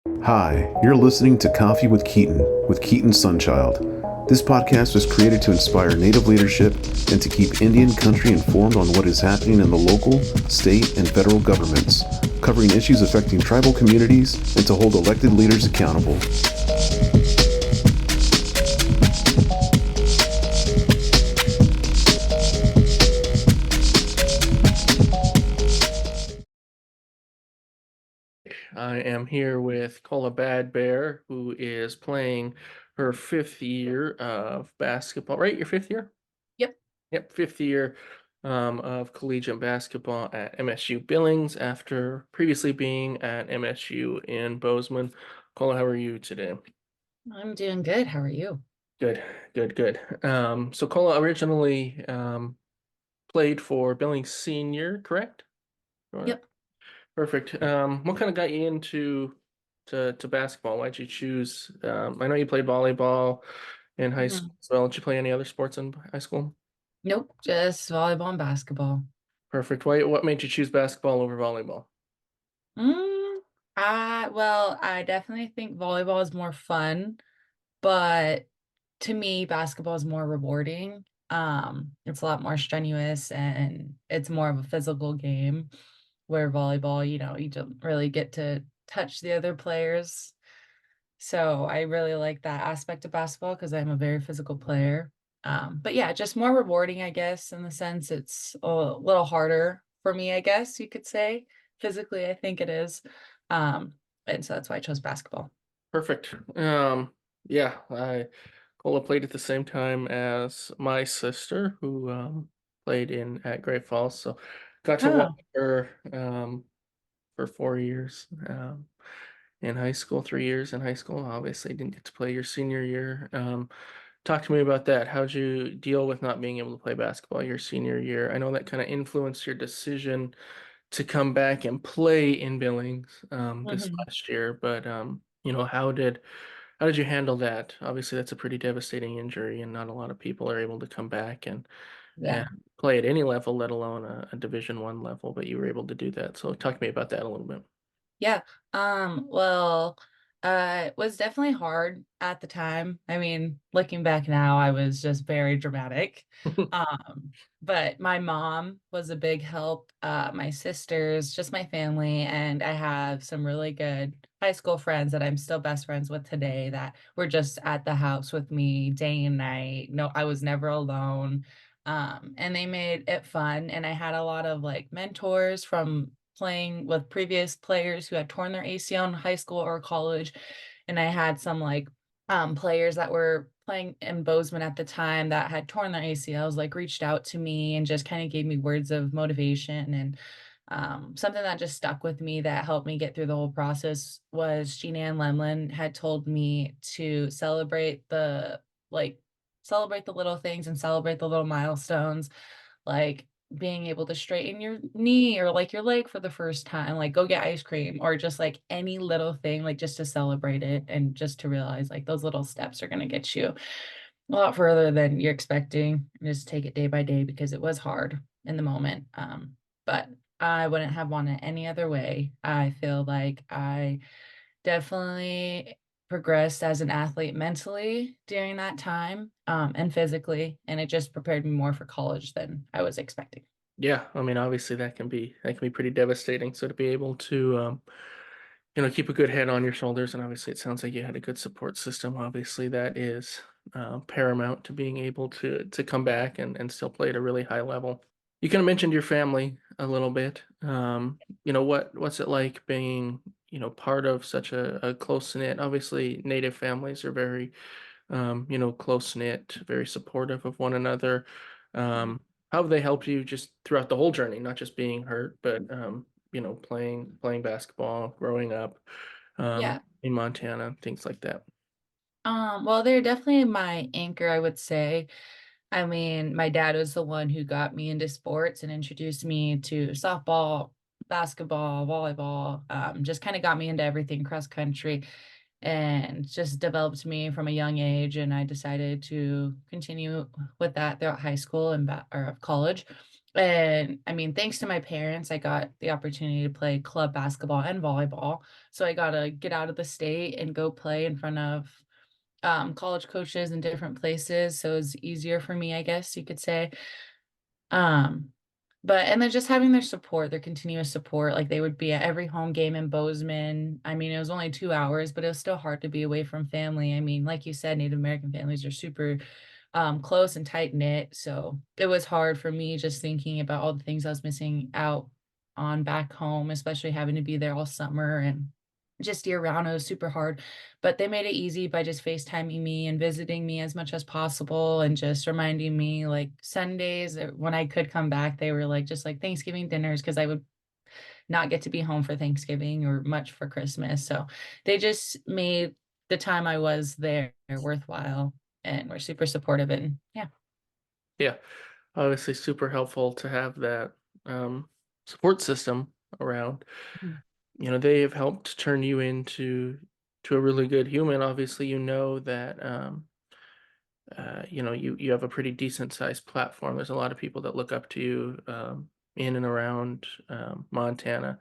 Hi, you're listening to Coffee with Keaton Sunchild. This podcast was created to inspire Native leadership and to keep Indian country informed on what is happening in the local, state, and federal governments, covering issues affecting tribal communities and to hold elected leaders accountable. I am here with Kola Bad Bear, who is playing her fifth year of basketball. Right, your fifth year? Yep. Yep, fifth year of collegiate basketball at MSU Billings after previously being at MSU in Bozeman. Kola, how are you today? I'm doing good. How are you? Good, good, good. So Kola originally played for Billings Senior, correct? Or- Yep. Perfect. What kind of got you into to basketball? Why'd you choose? I know you played volleyball in high school Mhm. as well. Did you play any other sports in high school? Nope, just volleyball and basketball. Perfect. What made you choose basketball over volleyball? Mm, I definitely think volleyball is more fun, but to me, basketball is more rewarding. It's a lot more strenuous and it's more of a physical game where volleyball, you don't really get to touch the other players. So I really like that aspect of basketball because I'm a very physical player. But yeah, just more rewarding, I guess, in the sense it's a little harder for me, I guess you could say. Physically, I think it is. Um, and so that's why I chose basketball. Perfect. Yeah, I Cola played at the same time as my sister, who played in at Great Falls. So got to watch Oh, her for 4 years. In high school, 3 years in high school. Obviously, didn't get to play your senior year. Talk to me about that. How'd you deal with not being able to play basketball your senior year? I know that kind of influenced your decision to come back and play in Billings this mhm. last year, but how did you handle that? Obviously, that's a pretty devastating injury, and not a lot of people are able to come back and Yeah. play at any level, let alone a Division 1 level. But you were able to do that. So talk to me about that a little bit. Yeah. Well, it was definitely hard at the time. I mean, looking back now, I was just very dramatic. But my mom was a big help, my sisters, just my family, and I have some really good high school friends that I'm still best friends with today that were just at the house with me day and night. No, I was never alone. And they made it fun. And I had a lot of like mentors from playing with previous players who had torn their ACL in high school or college. And I had some like players that were playing in Bozeman at the time that had torn their ACLs, like reached out to me and just kind of gave me words of motivation. And something that just stuck with me that helped me get through the whole process was Jean Ann Lemlin had told me to like celebrate the little things and celebrate the little milestones, like being able to straighten your knee or like your leg for the first time, like go get ice cream or just like any little thing, like just to celebrate it and just to realize like those little steps are going to get you a lot further than you're expecting. Just take it day by day because it was hard in the moment. But I wouldn't have wanted any other way. I feel like I definitely progressed as an athlete mentally during that time, and physically, and it just prepared me more for college than I was expecting. Yeah, I mean, obviously that can be pretty devastating. So to be able to keep a good head on your shoulders, and obviously it sounds like you had a good support system. Obviously, that is paramount to being able to come back and still play at a really high level. You kind of mentioned your family a little bit. What's it like being part of such a close knit? Obviously, Native families are very close knit, very supportive of one another. Mhm. Um, how have they helped you just throughout the whole journey, not just being hurt, but playing basketball, growing up Yeah. in Montana, things like that. Well, they're definitely my anchor, I would say. I mean, my dad was the one who got me into sports and introduced me to softball, basketball, volleyball, just kind of got me into everything cross country and just developed me from a young age. And I decided to continue with that throughout high school and or college. And I mean, thanks to my parents, I got the opportunity to play club basketball and volleyball. So I got to get out of the state and go play in front of college coaches in different places. So it's easier for me, I guess you could say. Um, but and then just having their support, their continuous support, like they would be at every home game in Bozeman. I mean, it was only 2 hours, but it was still hard to be away from family. I mean, like you said, Native American families are super close and tight knit. So it was hard for me just thinking about all the things I was missing out on back home, especially having to be there all summer and just year round. It was super hard, but they made it easy by just FaceTiming me and visiting me as much as possible and just reminding me like Sundays when I could come back, they were like, just like Thanksgiving dinners, because I would not get to be home for Thanksgiving or much for Christmas. So they just made the time I was there worthwhile and were super supportive. And yeah. Yeah, obviously super helpful to have that um, support system around. Mhm. They have helped turn you to a really good human. Obviously, that you have a pretty decent sized platform. There's a lot of people that look up to you in and around Montana,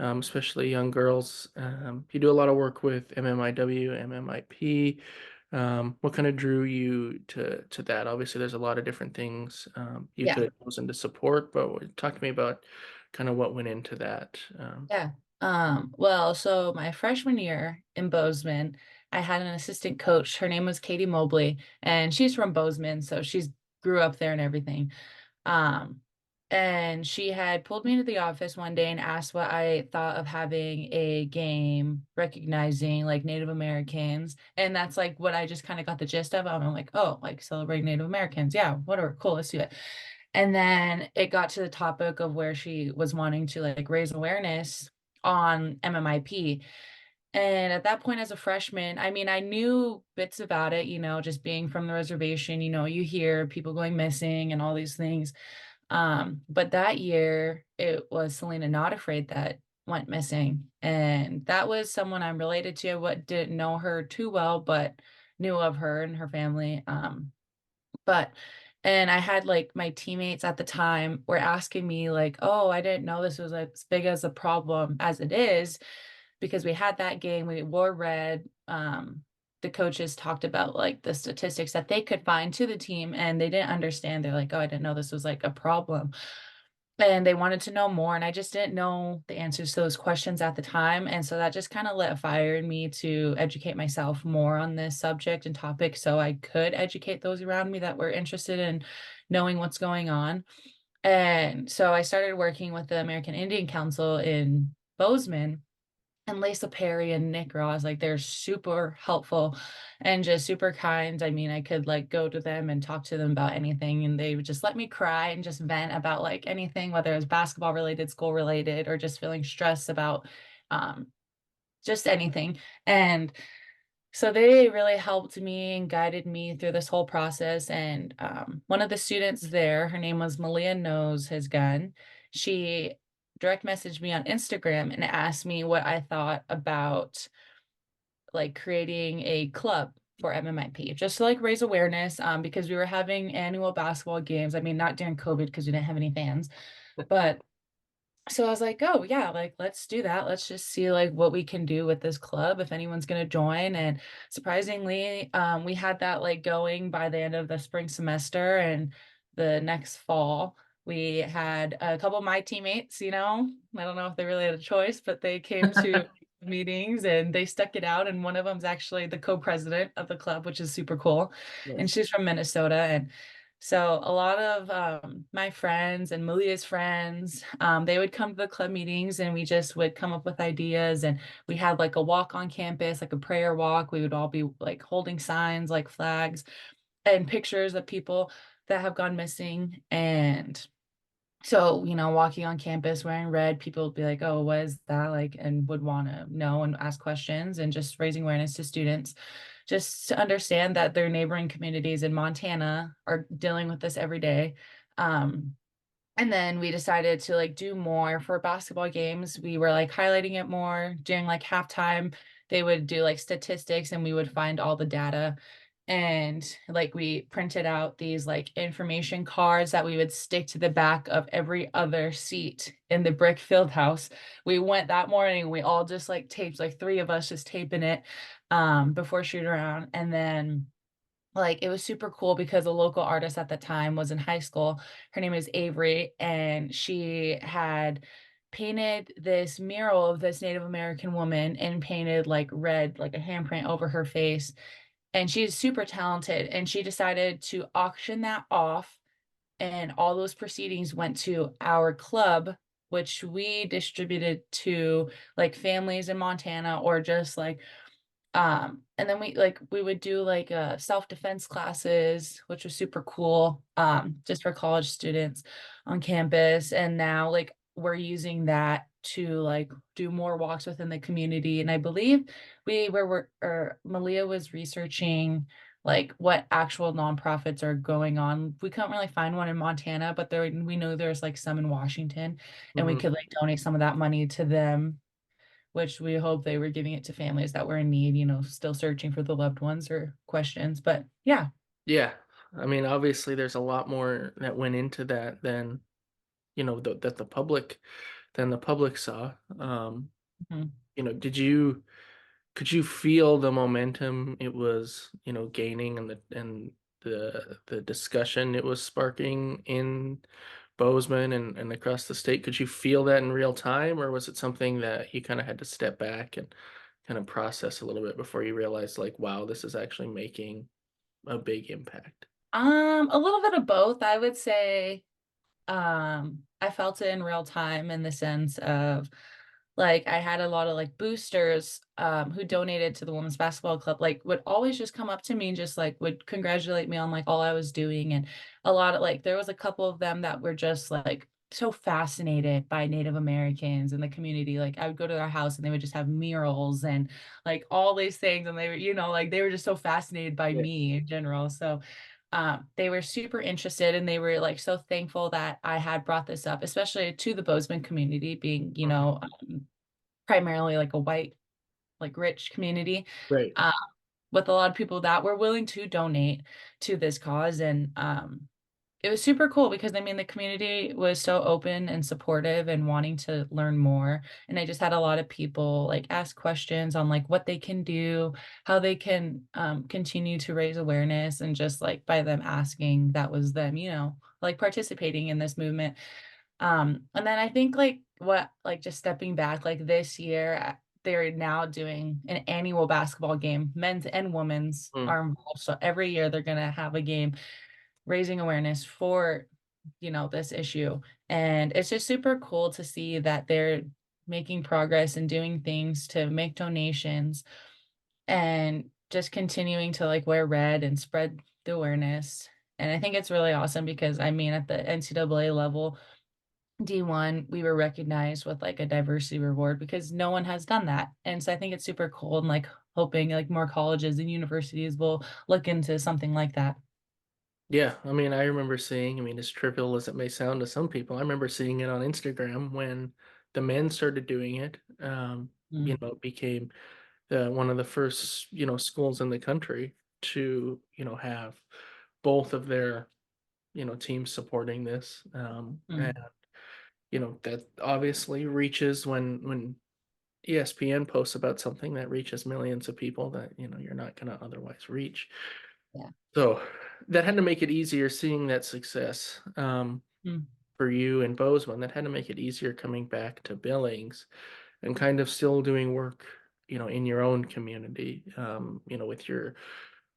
especially young girls. You do a lot of work with MMIW, MMIP. What kind of drew you to that? Obviously, there's a lot of different things you Yeah. could have chosen to support, but talk to me about kind of what went into that. Yeah. Well, so my freshman year in Bozeman, I had an assistant coach. Her name was Katie Mobley, and she's from Bozeman, so she's grew up there and everything. Um, and she had pulled me into the office one day and asked what I thought of having a game recognizing like Native Americans. And that's like what I just kind of got the gist of. I'm like, oh, like celebrating Native Americans. Yeah, whatever. Cool, let's do it. And then it got to the topic of where she was wanting to like raise awareness on MMIP. And at that point, as a freshman, I mean, I knew bits about it, just being from the reservation, you hear people going missing and all these things. But that year, it was Selena Not Afraid that went missing. And that was someone I'm related to. What didn't know her too well, but knew of her and her family. But and I had like my teammates at the time were asking me like, "Oh, I didn't know this was as big as a problem as it is," because we had that game, we wore red. The coaches talked about like the statistics that they could find to the team, and they didn't understand. They're like, "Oh, I didn't know this was like a problem." And they wanted to know more, and I just didn't know the answers to those questions at the time. And so that just kind of lit a fire in me to educate myself more on this subject and topic so I could educate those around me that were interested in knowing what's going on. And so I started working with the American Indian Council in Bozeman, and Lisa Perry and Nick Ross, like they're super helpful and just super kind. I mean, I could like go to them and talk to them about anything, and they would just let me cry and just vent about like anything, whether it was basketball related, school related, or just feeling stressed about um, just anything. And so they really helped me and guided me through this whole process. And one of the students there, her name was Malia Knows His Gun. She direct messaged me on Instagram and asked me what I thought about like creating a club for MMIP, just to like raise awareness, because we were having annual basketball games. I mean, not during COVID because we didn't have any fans, but so I was like, oh yeah, like let's do that. Let's just see like what we can do with this club if anyone's gonna join. And surprisingly, we had that like going by the end of the spring semester, and the next fall we had a couple of my teammates, I don't know if they really had a choice, but they came to meetings and they stuck it out. And one of them's actually the co-president of the club, which is super cool. And Nice. she's from Minnesota. And so a lot of my friends and Malia's friends, they would come to the club meetings and we just would come up with ideas. And we had like a walk on campus, like a prayer walk. We would all be like holding signs, like flags and pictures of people that have gone missing. And so, walking on campus wearing red, people would be like, oh, what is that like? And would want to know and ask questions, and just raising awareness to students, just to understand that their neighboring communities in Montana are dealing with this every day. Um, and then we decided to like do more for basketball games. We were like highlighting it more during like halftime. They would do like statistics and we would find all the data. And like we printed out these like information cards that we would stick to the back of every other seat in the brick field house. We went that morning, we all just like taped, like three of us just taping it before shoot around. And then like it was super cool because a local artist at the time was in high school. Her name is Avery, and she had painted this mural of this Native American woman and painted like red, like a handprint over her face. And she's super talented, and she decided to auction that off, and all those proceedings went to our club, which we distributed to like families in Montana, or just like and then we would do like self-defense classes, which was super cool, just for college students on campus. And now like we're using that to like do more walks within the community. And I believe Malia was researching like what actual nonprofits are going on. We couldn't really find one in Montana, but we know there's like some in Washington, and we Hmm. could like donate some of that money to them, which we hope they were giving it to families that were in need, still searching for the loved ones or questions. But yeah. Yeah. I mean, obviously there's a lot more that went into that than, that the public saw. Mhm. Did you could you feel the momentum it was, gaining, and the discussion it was sparking in Bozeman and across the state? Could you feel that in real time, or was it something that you kind of had to step back and kind of process a little bit before you realized, like, wow, this is actually making a big impact? A little bit of both, I would say. I felt it in real time in the sense of like I had a lot of like boosters who donated to the women's basketball club, like would always just come up to me and just like would congratulate me on like all I was doing. And a lot of like there was a couple of them that were just like so fascinated by Native Americans and the community. Like I would go to their house and they would just have murals and like all these things, and they were, like they were just so fascinated by Yeah. me in general. So they were super interested, and they were like so thankful that I had brought this up, especially to the Bozeman community, being, Mhm. primarily like a white, like rich community, Right. uh, with a lot of people that were willing to donate to this cause. And it was super cool because I mean the community was so open and supportive and wanting to learn more. And I just had a lot of people like ask questions on like what they can do, how they can continue to raise awareness, and just like by them asking, that was them, like participating in this movement. And then I think like what like just stepping back, like this year they're now doing an annual basketball game. Men's and women's Mm. are involved. So every year they're gonna have a game raising awareness for, this issue. And it's just super cool to see that they're making progress and doing things to make donations, and just continuing to like wear red and spread the awareness. And I think it's really awesome because I mean at the NCAA level, D1, we were recognized with like a diversity reward because no one has done that. And so I think it's super cool, and like hoping like more colleges and universities will look into something like that. Yeah, I mean, I remember seeing, I mean, as trivial as it may sound to some people, I remember seeing it on Instagram when the men started doing it. Mm, It became one of the first, schools in the country to, have both of their, teams supporting this. And, mm. that obviously reaches when ESPN posts about something that reaches millions of people that, you're not going to otherwise reach. Yeah. So that had to make it easier seeing that success, Mm, for you and Bozeman. That had to make it easier coming back to Billings and kind of still doing work, in your own community, with your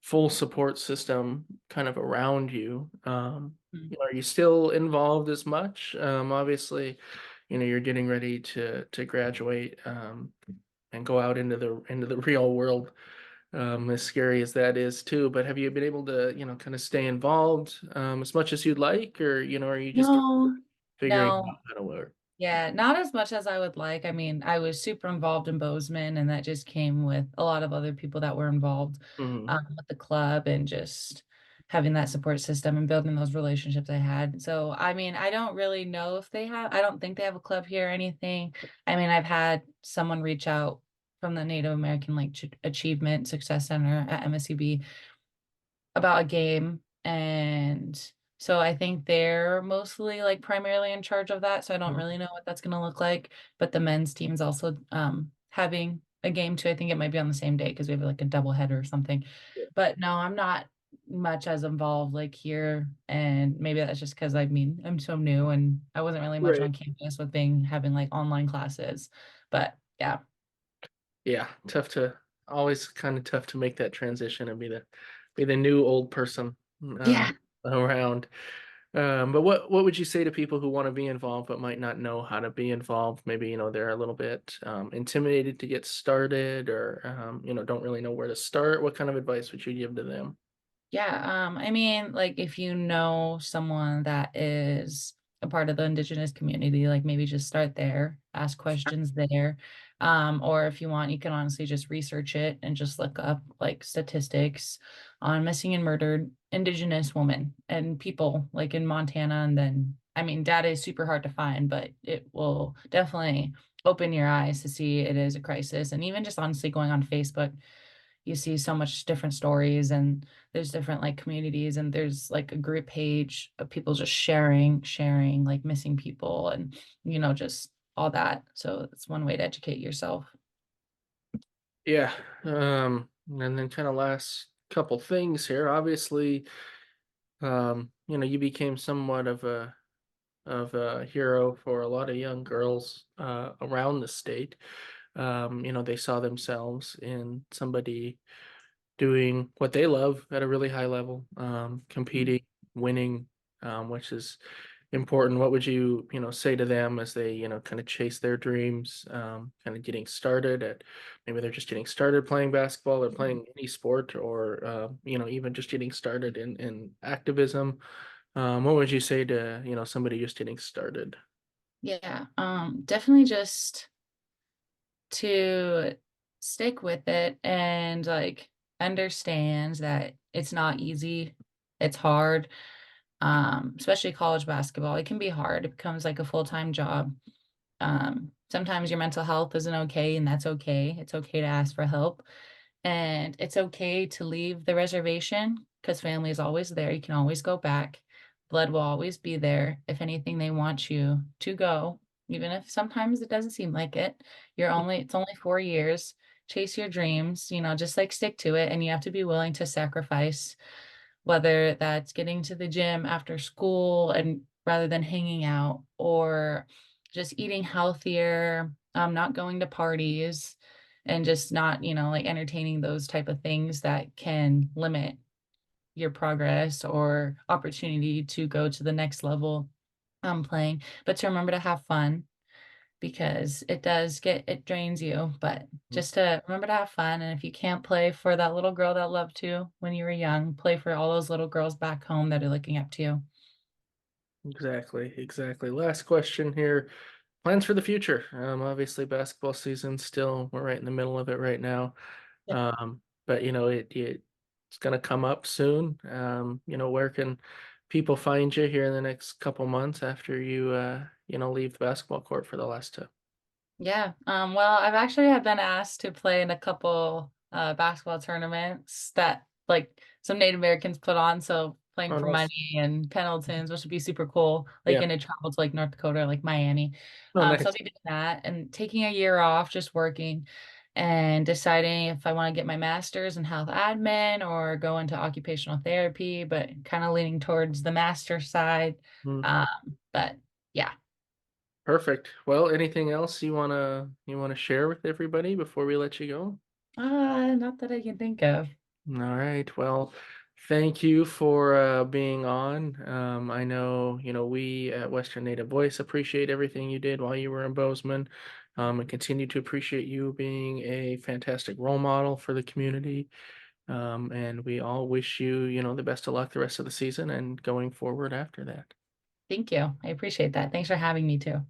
full support system kind of around you. mm. Are you still involved as much? Obviously, you're getting ready to graduate, and go out into the real world, as scary as that is too. But have you been able to, kind of stay involved, as much as you'd like, or, are you just No, figuring out no. how to work? Yeah, not as much as I would like. I mean, I was super involved in Bozeman, and that just came with a lot of other people that were involved Hmm. with the club, and just having that support system and building those relationships I had. So, I mean, I don't really know if I don't think they have a club here or anything. I mean, I've had someone reach out from the Native American like Achievement Success Center at MSUB, about a game, and so I think they're mostly like primarily in charge of that. So I don't Mhm. really know what that's gonna look like. But the men's team's also having a game too. I think it might be on the same day because we have like a double header or something. Yeah. But no, I'm not much as involved like here, and maybe that's just because I mean I'm so new and I wasn't really much Right. on campus with being having like online classes. But yeah. Yeah, always kind of tough to make that transition and be the new old person Yeah. around. But what would you say to people who want to be involved but might not know how to be involved? Maybe, they're a little bit intimidated to get started or, don't really know where to start. What kind of advice would you give to them? Yeah, I mean, like if you know someone that is a part of the Indigenous community, like maybe just start there, ask questions there. Or if you want, you can honestly just research it and just look up like statistics on missing and murdered Indigenous women and people like in Montana. And then, I mean, data is super hard to find, but it will definitely open your eyes to see it is a crisis. And even just honestly going on Facebook, you see so much different stories, and there's different like communities, and there's like a group page of people just sharing like missing people, and just all that. So it's one way to educate yourself. Yeah. And then kind of last couple things here. Obviously, you became somewhat of a hero for a lot of young girls around the state. They saw themselves in somebody doing what they love at a really high level, competing, winning, which is important. What would you say to them as they, kind of chase their dreams, kind of getting started at maybe they're just getting started playing basketball or playing any sport or, even just getting started in activism. What would you say to, somebody just getting started? Yeah, definitely just to stick with it and like understand that it's not easy. It's hard. Especially college basketball. It can be hard. It becomes like a full-time job. Sometimes your mental health isn't okay, and that's okay. It's okay to ask for help. And it's okay to leave the reservation because family is always there. You can always go back. Blood will always be there. If anything, they want you to go, even if sometimes it doesn't seem like it. It's only 4 years. Chase your dreams, just like stick to it. And you have to be willing to sacrifice, whether that's getting to the gym after school and rather than hanging out, or just eating healthier, not going to parties, and just not, like entertaining those type of things that can limit your progress or opportunity to go to the next level playing. But to remember to have fun, because it drains you, but just to remember to have fun. And if you can't play for that little girl that loved you when you were young, play for all those little girls back home that are looking up to you. Exactly, exactly. Last question here. Plans for the future. Obviously basketball season still, we're right in the middle of it right now. Yeah. But it's gonna come up soon. Where can people find you here in the next couple months after you leave the basketball court for the last two? Yeah. Well, I've actually have been asked to play in a couple basketball tournaments that like some Native Americans put on. So playing Oh, for nice. money and Pendletons, which would be super cool. Like Yeah. in a travel to like North Dakota, like Miami. Oh, So I'll nice. be doing that and taking a year off, just working and deciding if I want to get my master's in health admin or go into occupational therapy, but kind of leaning towards the master side. Mm, But yeah. perfect. Well, anything else you wanna share with everybody before we let you go? Not that I can think of. All right. Well, thank you for being on. I know, we at Western Native Voice appreciate everything you did while you were in Bozeman, and continue to appreciate you being a fantastic role model for the community. And we all wish you, the best of luck the rest of the season and going forward after that. Thank you. I appreciate that. Thanks for having me too.